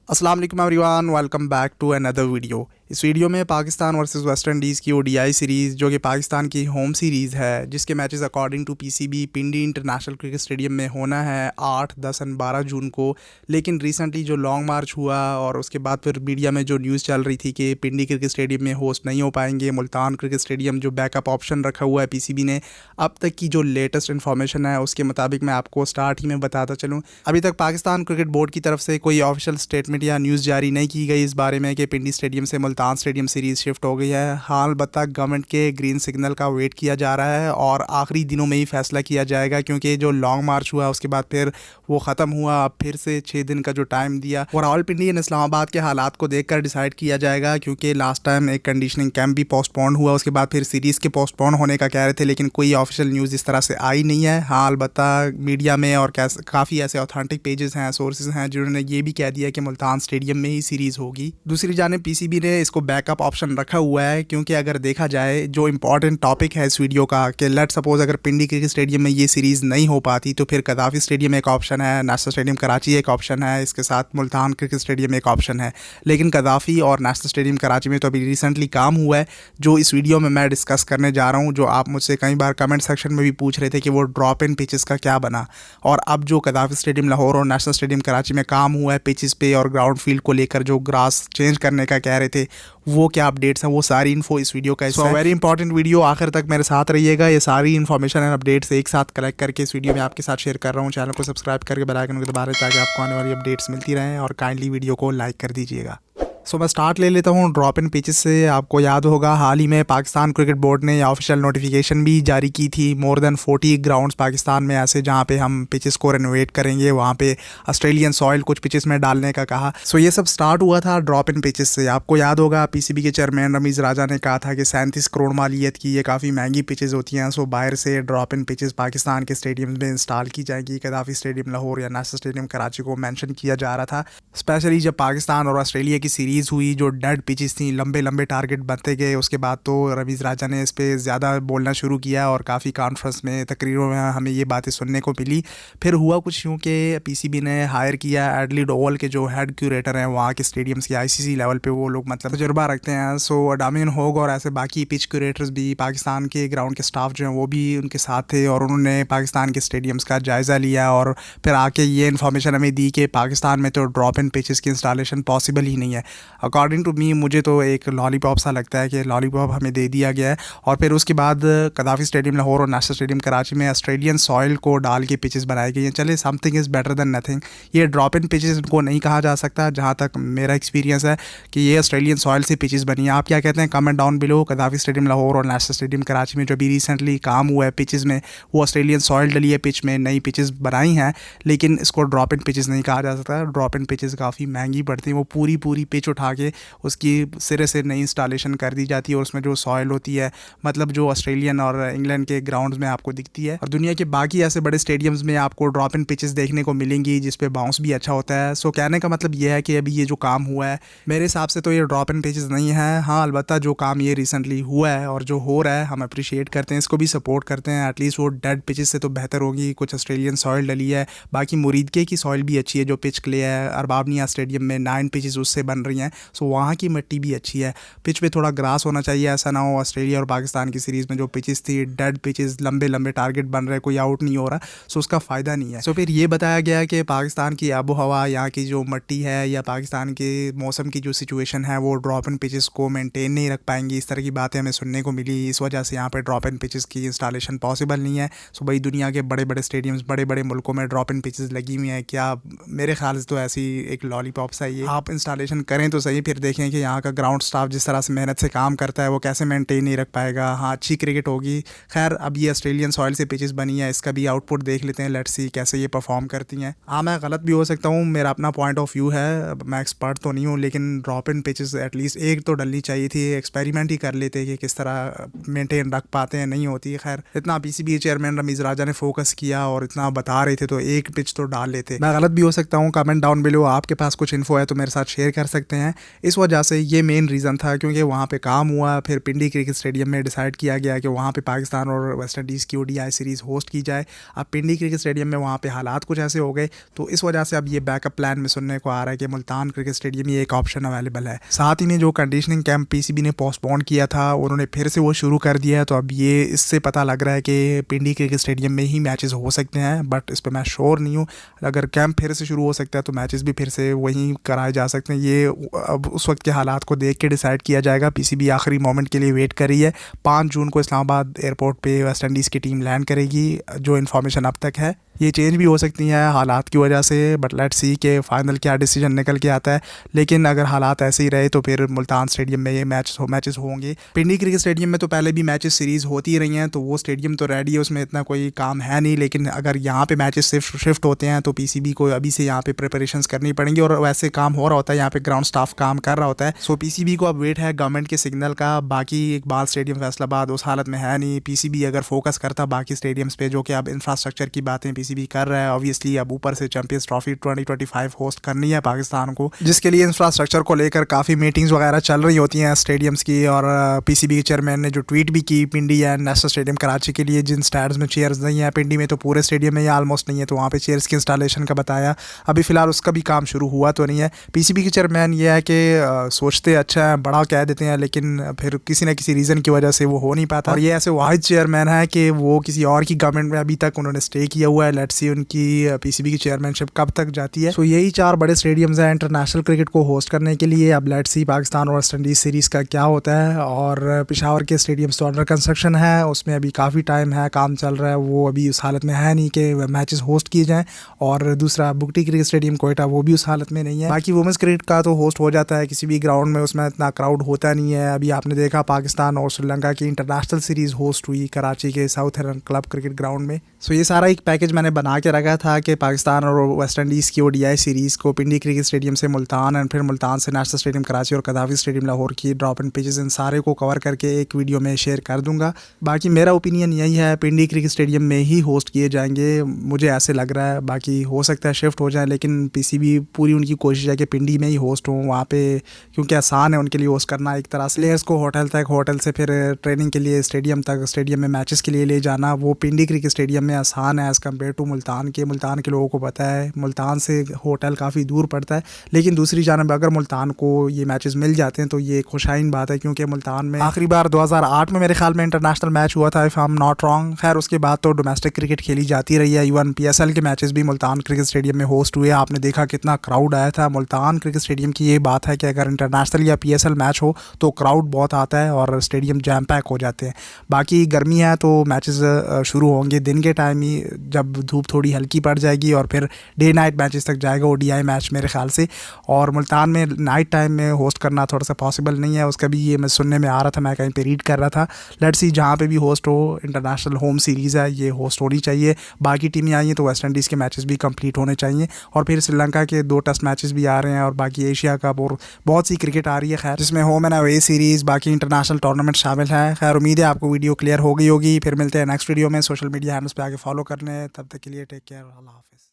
अस्सलाम वालेकुम everyone, welcome back to another video. इस वीडियो में पाकिस्तान वर्सेस वेस्ट इंडीज़ की ओडीआई सीरीज़ जो कि पाकिस्तान की होम सीरीज़ है, जिसके matches according to PCB Pindi international cricket stadium में होना है 8, 10 एंड 12 जून को। लेकिन रिसेंटली जो लॉन्ग मार्च हुआ और उसके बाद फिर मीडिया में जो न्यूज़ चल रही थी कि पिंडी क्रिकेट स्टेडियम में होस्ट नहीं हो पाएंगे, मुल्तान क्रिकेट स्टेडियम जो बैकअप ऑप्शन रखा हुआ है पीसीबी ने। अब तक की जो लेटेस्ट इन्फॉर्मेशन है उसके मुताबिक मैं आपको स्टार्ट ही में बताता चलूँ, अभी तक पाकिस्तान क्रिकेट बोर्ड की तरफ से कोई ऑफिशियल स्टेटमेंट या न्यूज़ जारी नहीं की गई इस बारे में कि पिंडी स्टेडियम से मुल्तान स्टेडियम सीरीज़ शिफ्ट हो गई है। हाल अलबत्ता गवर्नमेंट के ग्रीन सिग्नल का वेट किया जा रहा है और आखिरी दिनों में ही फैसला किया जाएगा, क्योंकि जो लॉन्ग मार्च हुआ उसके बाद फिर वो ख़त्म हुआ। अब फिर से 6 दिन का जो टाइम दिया और ऑल पिंडी एंड इस्लामाबाद के हालात को देखकर डिसाइड किया जाएगा, क्योंकि लास्ट टाइम एक कंडीशनिंग कैंप भी पोस्टपोन हुआ, उसके बाद फिर सीरीज़ के पोस्टपोन होने का कह रहे थे, लेकिन कोई ऑफिशियल न्यूज़ इस तरह से आई नहीं है। हाँ अलबत्ता मीडिया में और काफ़ी ऐसे ऑथेंटिक पेजेस हैं, सोर्सेज हैं जिन्होंने ये भी कह दिया कि मुल्तान स्टेडियम में ही सीरीज़ होगी। दूसरी जानिब पीसीबी ने इसको बैकअप ऑप्शन रखा हुआ है, क्योंकि अगर देखा जाए जो इंपॉर्टेंट टॉपिक है इस वीडियो का कि लेट सपोज अगर पिंडी क्रिकेट स्टेडियम में ये सीरीज़ नहीं हो पाती तो फिर कदाफ़ी स्टेडियम एक ऑप्शन है, नेशनल स्टेडियम कराची एक ऑप्शन है, इसके साथ मुल्तान क्रिकेट स्टेडियम एक ऑप्शन है। लेकिन कदाफ़ी और नेशनल स्टेडियम कराची में तो अभी रिसेंटली काम हुआ है जो इस वीडियो में मैं डिस्कस करने जा रहा हूँ, जो आप मुझसे कई बार कमेंट सेक्शन में भी पूछ रहे थे कि वो ड्रॉप इन पिचेस का क्या बना। और अब जो कदाफ़ी स्टेडियम लाहौर और नेशनल स्टेडियम कराची में काम हुआ है पिचेस पे और ग्राउंड फील्ड को लेकर जो ग्रास चेंज करने का कह रहे थे, वो क्या अपडेट्स हैं, वो सारी इन्फो इस वीडियो का हिस्सा है। वेरी इंपॉर्टेंट वीडियो, आखिर तक मेरे साथ रहिएगा। ये सारी इन्फॉर्मेशन एंड अपडेट्स एक साथ कलेक्ट करके इस वीडियो में आपके साथ शेयर कर रहा हूँ। चैनल को सब्सक्राइब करके बेल आइकन को दबा दें ताकि आपको आने वाली अपडेट्स मिलती रहें, और काइंडली वीडियो को लाइक कर दीजिएगा। सो मैं स्टार्ट ले लेता हूँ ड्रॉप इन पिचेस से। आपको याद होगा हाल ही में पाकिस्तान क्रिकेट बोर्ड ने ऑफिशियल नोटिफिकेशन भी जारी की थी, मोर देन 40 ग्राउंड्स पाकिस्तान में ऐसे जहाँ पे हम पिचेस को रेनोवेट करेंगे, वहाँ पे ऑस्ट्रेलियन सॉइल कुछ पिचेस में डालने का कहा। सो ये सब स्टार्ट हुआ था ड्रॉप इन पिचेस से। आपको याद होगा पीसीबी के चेयरमैन रमीज़ राजा ने कहा था कि 37 करोड़ मालियत की ये काफ़ी महंगी पिचेस होती हैं, सो बाहर से ड्रॉप इन पिचेस पाकिस्तान के स्टेडियम में इंस्टॉल की जाएगी। कदाफ़ी स्टेडियम लाहौर या नेशनल स्टेडियम कराची को मैंशन किया जा रहा था, स्पेशली जब पाकिस्तान और ऑस्ट्रेलिया की सीरीज़ हुई जो डेड पिचेस थी, लंबे लंबे टारगेट बनते गए। उसके बाद तो रमीज़ राजा ने इस पर ज़्यादा बोलना शुरू किया और काफ़ी कॉन्फ्रेंस में तकरीरों में हमें ये बातें सुनने को मिली। फिर हुआ कुछ यूँ कि पीसीबी ने हायर किया एडलीड ओवल के जो हेड क्यूरेटर हैं वहाँ के स्टेडियम्स के आईसीसी लेवल पे, वो लोग मतलब तजुर्बा रखते हैं। सो डामियन होग और ऐसे बाकी पिच क्यूरेटर्स भी, पाकिस्तान के ग्राउंड के स्टाफ जो हैं वो भी उनके साथ थे, और उन्होंने पाकिस्तान के स्टेडियम्स का जायज़ा लिया और फिर आके ये इन्फॉर्मेशन हमें दी कि पाकिस्तान में तो ड्रॉप इन पिचेस की इंस्टॉलेशन पॉसिबल ही नहीं है। अकॉर्डिंग टू मी, मुझे तो एक लॉलीपॉप सा लगता है कि लॉलीपॉप हमें दे दिया गया है। और फिर उसके बाद कदाफ़ी स्टेडियम लाहौर और नेशनल स्टेडियम कराची में ऑस्ट्रेलियन सॉइल को डाल के पिचेस बनाई गई हैं। चले, something is better than nothing. ये ड्रॉप इन पिचेस इनको नहीं कहा जा सकता, जहाँ तक मेरा एक्सपीरियंस है कि ये ऑस्ट्रेलियन सॉइल से पिचेस बनी है। आप क्या कहते हैं, comment down below. कदाफ़ी stadium Lahore और नेशनल स्टेडियम कराची में जो अभी रिसेंटली काम हुआ है पिचेस में, वो ऑस्ट्रेलियन सॉइल डली है पिच में, नई पिचेस बनाई हैं, लेकिन इसको ड्रॉप इन पिचेस नहीं कहा जा सकता। ड्रॉप इन पिचेस काफ़ी महंगी पड़ती हैं, वो पूरी पिच उठा के उसकी सिरे से नई इंस्टॉलेशन कर दी जाती है, और उसमें जो सॉइल होती है मतलब जो ऑस्ट्रेलियन और इंग्लैंड के ग्राउंड्स में आपको दिखती है। और दुनिया के बाकी ऐसे बड़े स्टेडियम्स में आपको ड्रॉप इन पिचेस देखने को मिलेंगी जिस पे बाउंस भी अच्छा होता है। सो कहने का मतलब ये है कि अभी ये जो काम हुआ है मेरे हिसाब से तो ये ड्रॉप इन पिचेस नहीं है। हाँ अलबत्ता जो काम ये रिसेंटली हुआ है और जो हो रहा है हम अप्रिशिएट करते हैं, इसको भी सपोर्ट करते हैं। एटलीस्ट वो डेड पिचेस से तो बेहतर होगी। कुछ ऑस्ट्रेलियन सॉइल डली है, बाकी मुरीदके की सॉइल भी अच्छी है, जो पिच क्ले है अरबाबनिया स्टेडियम में 9 पिचेस उससे बन रही हैं। सो वहाँ की मिट्टी भी अच्छी है। पिच पे थोड़ा ग्रास होना चाहिए, ऐसा ना हो ऑस्ट्रेलिया और पाकिस्तान की सीरीज़ में जो पिचेस थी डेड पिचेस, लंबे लंबे टारगेट बन रहे, कोई आउट नहीं हो रहा, सो उसका फ़ायदा नहीं है। सो फिर ये बताया गया कि पाकिस्तान की आबो हवा, यहाँ की जो मिट्टी है या पाकिस्तान के मौसम की जो सिचुएशन है वो ड्रॉप इन पिचेस को मेंटेन नहीं रख पाएंगी। इस तरह की बातें हमें सुनने को मिली, इस वजह से यहाँ पर ड्रॉप इन पिचेस की इंस्टॉलेशन पॉसिबल नहीं है। सो भाई दुनिया के बड़े बड़े स्टेडियम्स, बड़े बड़े मुल्कों में ड्रॉप इन पिचेस लगी हुई हैं, क्या मेरे ख्याल से तो ऐसी एक लॉलीपॉप सा ही आप इंस्टॉलेशन करें तो सही, फिर देखें कि यहाँ का ग्राउंड स्टाफ जिस तरह से मेहनत से काम करता है वो कैसे मेंटेन नहीं रख पाएगा। हाँ अच्छी क्रिकेट होगी। खैर अब ये ऑस्ट्रेलियन सॉइल से पिचेस बनी है, इसका भी आउटपुट देख लेते हैं, लेट्स सी कैसे ये परफॉर्म करती हैं। हाँ मैं गलत भी हो सकता हूँ, मेरा अपना पॉइंट ऑफ व्यू है, मैं एक्सपर्ट तो नहीं हूँ, लेकिन ड्रॉप इन पिचेस एटलीस्ट एक तो डलनी चाहिए थी। एक्सपेरिमेंट ही कर लेते कि किस तरह मेंटेन रख पाते हैं, नहीं होती। खैर इतना पीसीबी चेयरमैन रमीज़ राजा ने फोकस किया और इतना बता रहे थे तो एक पिच तो डाल लेते। मैं गलत भी हो सकता हूँ, कमेंट डाउन बिलो। आपके पास कुछ इन्फो है तो मेरे साथ शेयर कर सकते हैं। इस वजह से ये मेन रीज़न था, क्योंकि वहाँ पे काम हुआ, फिर पिंडी क्रिकेट स्टेडियम में डिसाइड किया गया कि वहाँ पे पाकिस्तान और वेस्ट इंडीज़ की ODI सीरीज़ होस्ट की जाए। अब पिंडी क्रिकेट स्टेडियम में वहाँ पे हालात कुछ ऐसे हो गए, तो इस वजह से अब ये बैकअप प्लान में सुनने को आ रहा है कि मुल्तान क्रिकेट स्टेडियम ही एक ऑप्शन अवेलेबल है। साथ ही में जो कंडीशनिंग कैंप PCB ने पोस्टपोन किया था, उन्होंने फिर से वो शुरू कर दिया है। तो अब ये इससे पता लग रहा है कि पिंडी क्रिकेट स्टेडियम में ही मैचेस हो सकते हैं, बट इस पर मैं श्योर नहीं हूँ। अगर कैंप फिर से शुरू हो सकता है तो मैचेस भी फिर से वहीं कराए जा सकते हैं। ये अब उस वक्त के हालात को देख के डिसाइड किया जाएगा। PCB आखिरी मोमेंट के लिए वेट कर रही है। 5 जून को इस्लामाबाद एयरपोर्ट पे वेस्ट इंडीज़ की टीम लैंड करेगी, जो इन्फॉर्मेशन अब तक है। ये चेंज भी हो सकती हैं हालात की वजह से, बट लेट्स सी के फाइनल क्या डिसीजन निकल के आता है। लेकिन अगर हालात ऐसे ही रहे तो फिर मुल्तान स्टेडियम में ये मैचेस होंगे। पिंडी क्रिकेट स्टेडियम में तो पहले भी मैचेस सीरीज़ होती ही रही हैं, तो वो स्टेडियम तो रेडी है, उसमें इतना कोई काम है नहीं। लेकिन अगर यहाँ पे मैचेस शिफ्ट होते हैं तो PCB को अभी से यहाँ पे प्रिपरेशंस करनी पड़ेंगी, और वैसे काम हो रहा होता है, यहाँ पे ग्राउंड स्टाफ काम कर रहा होता है। सो PCB को अब वेट है गवर्नमेंट के सिग्नल का। बाकी इकबाल स्टेडियम फैसलाबाद उस हालत में है नहीं। PCB अगर फोकस करता बाकी स्टेडियम्स पे, जो कि अब इंफ्रास्ट्रक्चर की बातें PCB कर रहा है, ऑब्वियसली अब ऊपर से चैंपियंस ट्रॉफी 2025 होस्ट करनी है पाकिस्तान को, जिसके लिए इंफ्रास्ट्रक्चर को लेकर काफ़ी मीटिंग्स वगैरह चल रही होती हैं स्टेडियम्स की। और PCB के चेयरमैन ने जो ट्वीट भी की पिंडी एंड नेशनल स्टेडियम कराची के लिए, जिन स्टैड्स में चेयर्स नहीं है, पिंडी में तो पूरे स्टेडियम में या ऑलमोस्ट नहीं है, तो वहाँ पे चेयर्स की इंस्टॉलेशन का बताया। अभी फ़िलहाल उसका भी काम शुरू हुआ तो नहीं है। PCB के चेयरमैन ये है कि सोचते अच्छा है, बड़ा कह देते हैं, लेकिन फिर किसी न किसी रीज़न की वजह से वो हो नहीं पाता। और ये ऐसे वाहिद चेयरमैन है कि वो किसी और की गवर्नमेंट में अभी तक उन्होंने स्टे किया हुआ है। लेट्स सी उनकी PCB की चेयरमैनशिप कब तक जाती है। सो यही 4 बड़े स्टेडियम्स हैं इंटरनेशनल क्रिकेट को होस्ट करने के लिए। अब लेट्स सी पाकिस्तान और वेस्ट इंडीज़ सीरीज़ का क्या होता है। और पेशावर के स्टेडियम्स तो अंडर कंस्ट्रक्शन है, उसमें अभी काफ़ी टाइम है, काम चल रहा है, वो अभी उस हालत में है नहीं कि मैचेस होस्ट किए जाएँ। और दूसरा बुगटी क्रिकेट स्टेडियम कोयटा, वो भी उस हालत में नहीं है। बाकी वुमेंस क्रिकेट का तो होस्ट हो जाता है किसी भी ग्राउंड में, उसमें इतना क्राउड होता नहीं है। अभी आपने देखा पाकिस्तान और श्रीलंका की इंटरनेशनल सीरीज़ होस्ट हुई कराची के साउथ हिरन क्लब क्रिकेट ग्राउंड में। सो ये सारा एक पैकेज मैंने बना के रखा था कि पाकिस्तान और वेस्ट इंडीज़ की ODI सीरीज़ को पिंडी क्रिकेट स्टेडियम से मुल्तान, एंड फिर मुल्तान से नेशनल स्टेडियम कराची और कदाफी स्टेडियम लाहौर की ड्रॉप एंड पिचेस, इन सारे को कवर करके एक वीडियो में शेयर कर दूंगा। बाकी मेरा ओपिनियन यही है, पिंडी क्रिकेट स्टेडियम में ही होस्ट किए जाएंगे, मुझे ऐसे लग रहा है। बाकी हो सकता है शिफ्ट हो जाए, लेकिन PCB पूरी उनकी कोशिश है कि पिंडी में ही होस्ट हों वहाँ पे, क्योंकि आसान है उनके लिए होस्ट करना एक तरह से। प्लेयर्स को होटल तक, होटल से फिर ट्रेनिंग के लिए स्टेडियम तक, स्टेडियम में मैचेस के लिए ले जाना, वो पिंडी क्रिकेट स्टेडियम में आसान है एज़ कम्पेयर टू मुल्तान के। मुल्तान के लोगों को पता है मुल्तान से होटल काफ़ी दूर पड़ता है। लेकिन दूसरी जानब अगर मुल्तान को ये मैचेस मिल जाते हैं तो ये खुशाइन बात है, क्योंकि मुल्तान में आखिरी बार 2008 में मेरे ख्याल में इंटरनेशनल मैच हुआ था, if I am not wrong. खैर उसके बाद तो डोमेस्टिक क्रिकेट खेली जाती रही है। इवन PSL के मैचेस भी मुल्तान क्रिकेट स्टेडियम में होस्ट हुए। आपने देखा कितना क्राउड आया था। मुल्तान क्रिकेट स्टेडियम की ये बात है कि अगर इंटरनेशनल या PSL मैच हो तो क्राउड बहुत आता है और स्टेडियम जैम पैक हो जाते हैं। बाकी गर्मी है तो मैचेस शुरू होंगे दिन के टाइम ही, जब धूप थोड़ी हल्की पड़ जाएगी, और फिर डे नाइट मैचेस तक जाएगा ODI मैच मेरे ख्याल से। और मुल्तान में नाइट टाइम में होस्ट करना थोड़ा सा पॉसिबल नहीं है, उसका भी ये मैं सुनने में आ रहा था, मैं कहीं पे रीड कर रहा था। लेट्स सी जहाँ पे भी होस्ट हो, इंटरनेशनल होम सीरीज़ है, ये होस्ट होनी चाहिए। बाकी टीमें आई हैं तो वेस्ट इंडीज़ के मैचेस भी कंप्लीट होने चाहिए, और फिर श्रीलंका के 2 टेस्ट मैचेस भी आ रहे हैं, और बाकी एशिया कप और बहुत सी क्रिकेट आ रही है, खैर जिसमें होम एंड अवे सीरीज़, बाकी इंटरनेशनल टूर्नामेंट शामिल है। खैर उम्मीद है आपको वीडियो क्लियर हो गई होगी। फिर मिलते हैं नेक्स्ट वीडियो में। सोशल मीडिया हैंडल्स पे आके फॉलो करने, तब तक के लिए टेक केयर, अल्लाह हाफिज़।